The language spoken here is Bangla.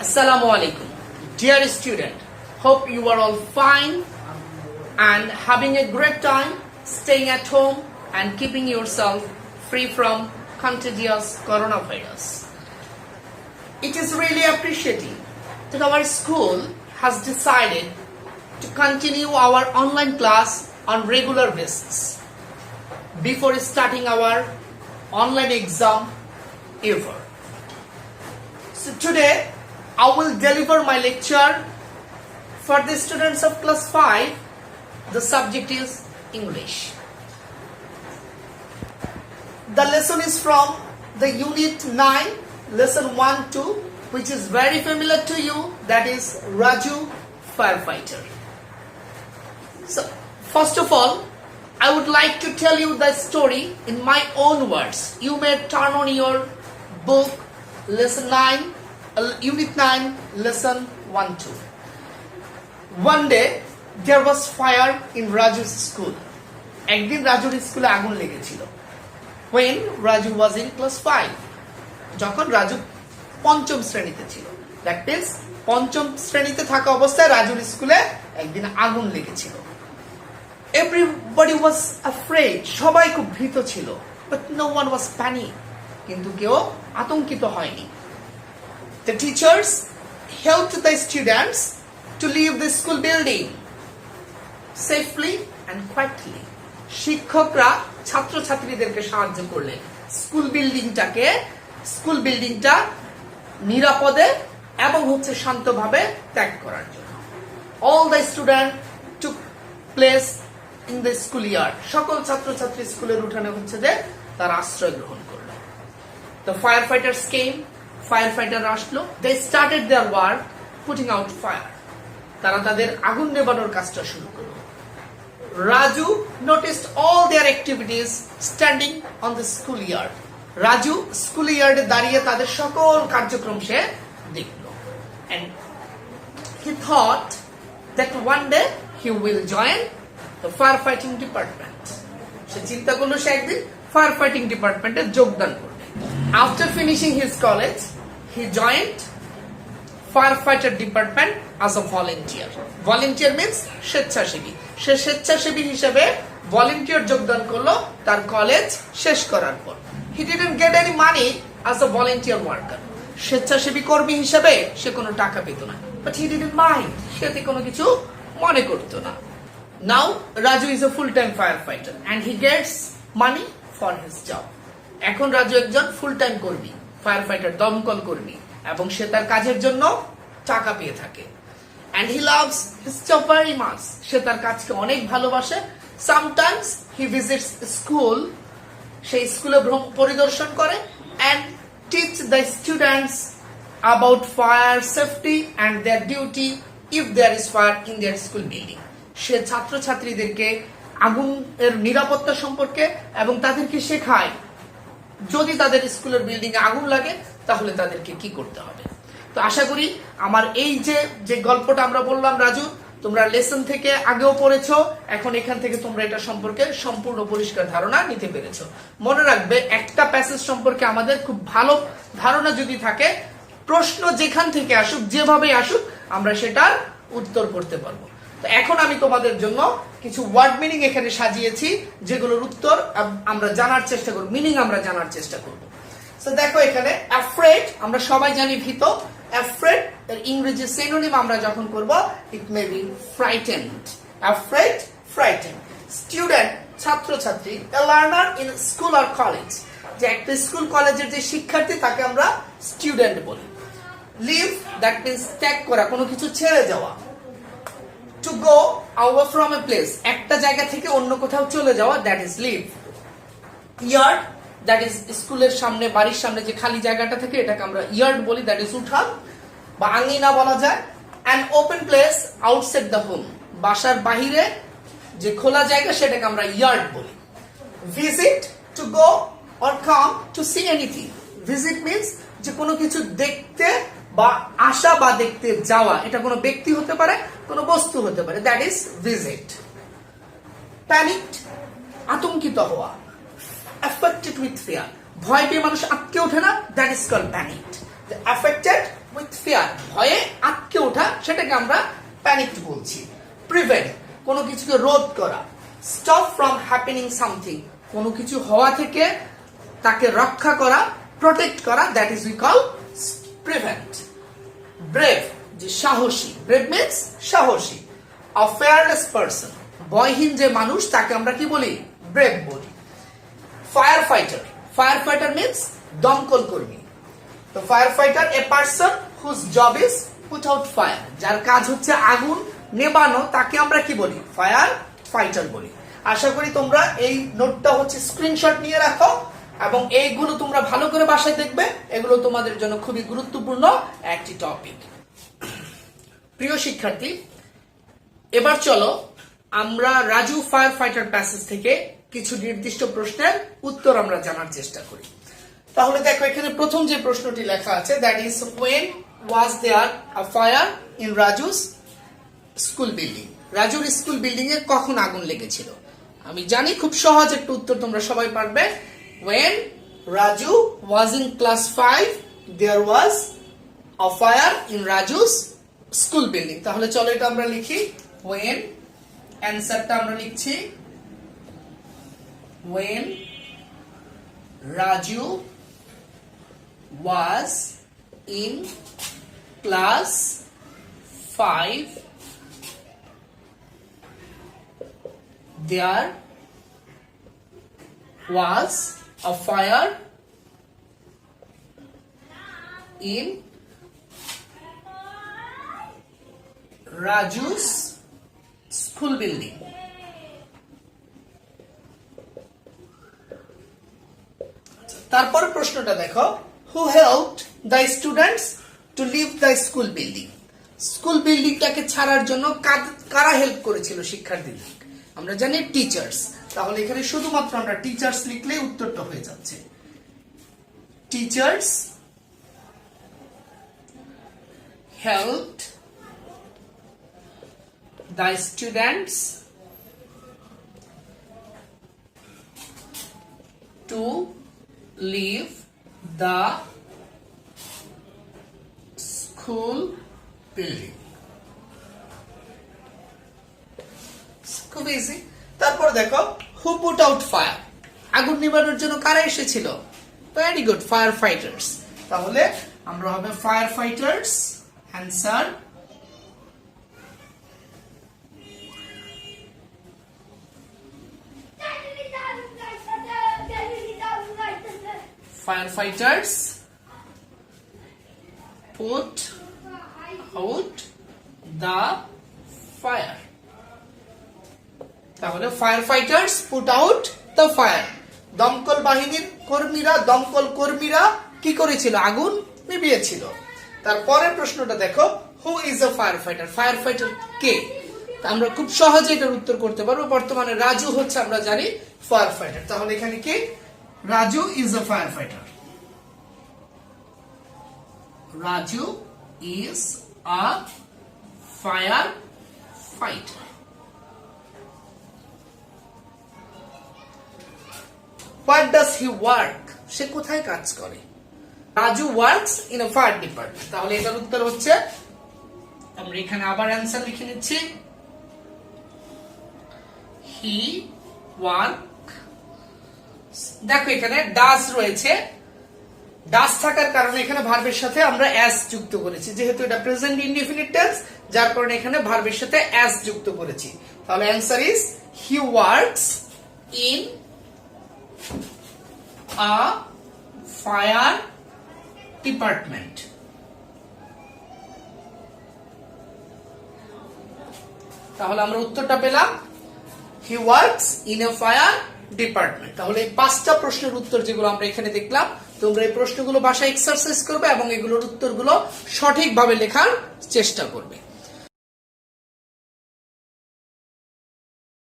Assalamu alaikum. Dear student, hope you are all fine and having a great time staying at home and keeping yourself free from contagious coronavirus. It is really appreciating that our school has decided to continue our online class on regular basis before starting our online exam ever. So today I will deliver my lecture for the students of class 5. The subject is English. The lesson is from the unit 9, lesson 1-2, which is very familiar to you, that is Raju Firefighter. So first of all, I would like to tell you the story in my own words. You may turn on your book, lesson 9, unit 9, lesson 1-2. One day there was fire in Raju's school. একদিন রাজুর স্কুলে আগুন লেগেছিল। When Raju was in class 5, যখন রাজু পঞ্চম শ্রেণীতে ছিল। That means পঞ্চম শ্রেণীতে থাকা অবস্থায় রাজুর স্কুলে একদিন আগুন লেগেছিল। Everybody was afraid. সবাই খুব ভীত ছিল। But no one was panic. কিন্তু কেউ আতঙ্কিত হয়নি। The teachers helped the students to leave the school building safely and quietly. শিক্ষকরা ছাত্রছাত্রীদেরকে সাহায্য করলেন স্কুল বিল্ডিংটা নিরাপদে এবং শান্তভাবে ত্যাগ করার জন্য। All the students took place in the school yard. সকল ছাত্রছাত্রী স্কুলের উঠানে যে তার আশ্রয় গ্রহণ করল। The firefighters came. Firefighter আসলো. They started their work putting out fire. তারা তাদের আগুন নেভানোর কাজটা শুরু করলো। Raju noticed all their activities standing on the school yard. Raju school ইয়ার্ডে দাঁড়িয়ে তাদের সকল কার্যক্রম সে দেখলো। And he thought that one day he will join the firefighting department. সে চিন্তা করলো সে একদিন ফায়ারফাইটিং ডিপার্টমেন্টে যোগদান করবে। After finishing his college, he joined firefighter department as a volunteer. Volunteer means স্বেচ্ছাসেবী। সে স্বেচ্ছাসেবী হিসেবে ভলান্টিয়ার যোগদান করলো তার কলেজ শেষ করার পর। He didn't get any money as a volunteer worker. স্বেচ্ছাসেবী কর্মী হিসেবে সে কোনো টাকা পেত না। But he didn't mind. সে কোনো কিছু মনে করতো না। Now Raju is a full-time firefighter and he gets money for his job. এখন রাজু একজন ফুল টাইম কর্মী, ফায়ারফাইটার, দমকল কর্মী, এবং সে তার কাজের জন্য টাকা পেয়ে থাকে। And he loves his job very much. সে তার কাজকে অনেক ভালোবাসে। Sometimes he visits school. সে স্কুলে পরিদর্শন করে and teach the students about fire safety and their duty if there is fire in their school building. সে ছাত্রছাত্রীদেরকে আগুনের নিরাপত্তা সম্পর্কে এবং তাদেরকে শেখায় যদি তাদের স্কুলের বিল্ডিং এ আগুন লাগে তাহলে তাদেরকে কি করতে হবে। তো আশা করি আমার এই যে গল্পটা আমরা বললাম রাজু, তোমরা লেসন থেকে আগেও পড়েছো, এখন এখান থেকে তোমরা এটা সম্পর্কে সম্পূর্ণ পরিষ্কার ধারণা নিতে পেরেছো। মনে রাখবে একটা প্যাসেজ সম্পর্কে আমাদের খুব ভালো ধারণা যদি থাকে, প্রশ্ন যেখান থেকে আসুক, যেভাবে আসুক, আমরা সেটার উত্তর করতে পারবো। তো এখন আমি তোমাদের জন্য কিছু ওয়ার্ড মিনিং এখানে সাজিয়েছি, যেগুলোর উত্তর আমরা জানার চেষ্টা করব, মিনিং আমরা জানার চেষ্টা করব। সো দেখো এখানে অ্যাফ্রেড, আমরা সবাই জানি ভীত। অ্যাফ্রেড এর ইংরেজি সিনোনিম আমরা যখন করব, it may be frightened. Afraid, frightened. Student, ছাত্রছাত্রী। A learner in school or college, যে একটা স্কুল কলেজের যে শিক্ষার্থী তাকে আমরা স্টুডেন্ট বলি। লিভ, দ্যাট মিন্স ত্যাগ করা, কোনো কিছু ছেড়ে যাওয়া। To go away from a place, একটা জায়গা থেকে অন্য কোথাও চলে যাওয়া, that is leave. Yard, that is স্কুলের সামনে, বাড়ির সামনে যে খালি জায়গাটা থাকে এটাকে আমরা ইয়ার্ড বলি, that is উঠান বা আঙিনা বলা যায়। An open place outside the home, বাসার বাহিরে যে খোলা জায়গা সেটাকে আমরা ইয়ার্ড বলি। Visit, to go or come to see anything. Visit means যে কোনো কিছু দেখতে বা আসা বা দেখতে যাওয়া, এটা কোনো ব্যক্তি হতে পারে, কোনো বস্তু হতে পারে, দ্যাট ইজ ভিজিট। প্যানিকড, আতঙ্কিত হওয়া। অ্যাফেক্টেড উইথ ফিয়ার, ভয় পেয়ে মানুষ আটকে ওঠে না, that is called panicked. affected with fear, ভয়ে আটকে ওঠা, সেটাকে আমরা প্যানিকড বলছি। প্রিভেন্ট, কোনো কিছুকে রোধ করা। স্টপ ফ্রম হ্যাপেনিং সামথিং, কোনো কিছু হওয়া থেকে তাকে রক্ষা করা, প্রোটেক্ট করা, that is we call prevent. Brave, যে সাহসী, ব্রেভ মিন্স সাহসী। আ ফেয়ারলেস পারসন, ভয়হীন যে মানুষ তাকে আমরা কি বলি? ব্রেভ বলি। Fire fighter, fire fighter means দমকল কর্মী। তো fire fighter a person whose job is put out fire, যার কাজ হচ্ছে আগুন নেবানো, তাকে আমরা কি বলি? ফায়ার ফাইটার বলি। আশা করি তোমরা এই নোটটা হচ্ছে স্ক্রিনশট নিয়ে রাখো এবং এইগুলো তোমরা ভালো করে বাসায় দেখবে, এগুলো তোমাদের জন্য খুবই গুরুত্বপূর্ণ একটি টপিক। প্রিয় শিক্ষার্থী, এবার চলো আমরা রাজু ফায়ার ফাইটার প্যাসেজ থেকে কিছু নির্দিষ্ট প্রশ্নের উত্তর আমরা জানার চেষ্টা করি। তাহলে দেখো এখানে প্রথম যে প্রশ্নটি লেখা আছে, that is when was there a fire in Raju's school building, রাজুর স্কুল বিল্ডিং এ কখন আগুন লেগেছিল? আমি জানি খুব সহজ একটা উত্তর তোমরা সবাই পারবে। when Raju was in class 5 there was a fire in Raju's school building. তাহলে চলো এটা আমরা লিখি। when, অ্যানসারটা আমরা লিখছি when Raju was in class 5 there was a fire in Raju's school building. তারপর প্রশ্নটা দেখো, who helped the students to leave the school building? School বিল্ডিংটাকে ছাড়ার জন্য কারা হেল্প করেছিল শিক্ষার্থীদের? আমরা জানি টিচার্স। তাহলে এখানে শুধুমাত্র আমরা টিচার্স লিখলেই উত্তরটা হয়ে যাচ্ছে। Teachers helped the students to leave the school building. খুব ইজি। তারপর দেখো, who put out fire? আগুন নিবানোর জন্য কারা এসেছিল? Very good, fire fighters. তাহলে আমরা হবে fire fighters, answer. Firefighters put out the fire. তাহলে ফায়ারফাইটার্স পুট আউট দ্য ফায়ার, দমকল বাহিনীর কর্মীরা, দমকল কর্মীরা কি করেছিল? আগুন নিভিয়েছিল। তারপরের প্রশ্নটা দেখো, who is a fire fighter? Fire fighter কে? আমরা খুব সহজে এটার উত্তর করতে পারবো। বর্তমানে রাজু হচ্ছে আমরা জানি ফায়ার ফাইটার। তাহলে এখানে কি? Raju is a fire fighter. Raju is a fire fighter. What does he work? সে কোথায় কাজ করে? Raju works in a fire department. তাহলে এটার উত্তর হচ্ছে, আমরা এখানে আবার অ্যানসার লিখে নিচ্ছি, হি ওয়ার্ক। দেখো এখানে ডাস রয়েছে, ডাস থাকার কারণে এখানে ভার্বের সাথে আমরা অ্যাস যুক্ত করেছি। যেহেতু এটা প্রেজেন্ট ইনডিফিনিট টেন্স, যার কারণে এখানে ভার্বের সাথে অ্যাস যুক্ত করেছি। তাহলে answer is he works in a fire department. তাহলে আমরা উত্তরটা পেলাম, he works in a fire department। তাহলে এই 5টা প্রশ্নের উত্তর যেগুলো আমরা এখানে দেখলাম, তোমরা এই প্রশ্নগুলো বাসায় এক্সারসাইজ করবে এবং এগুলোর উত্তরগুলো সঠিকভাবে লেখার চেষ্টা করবে।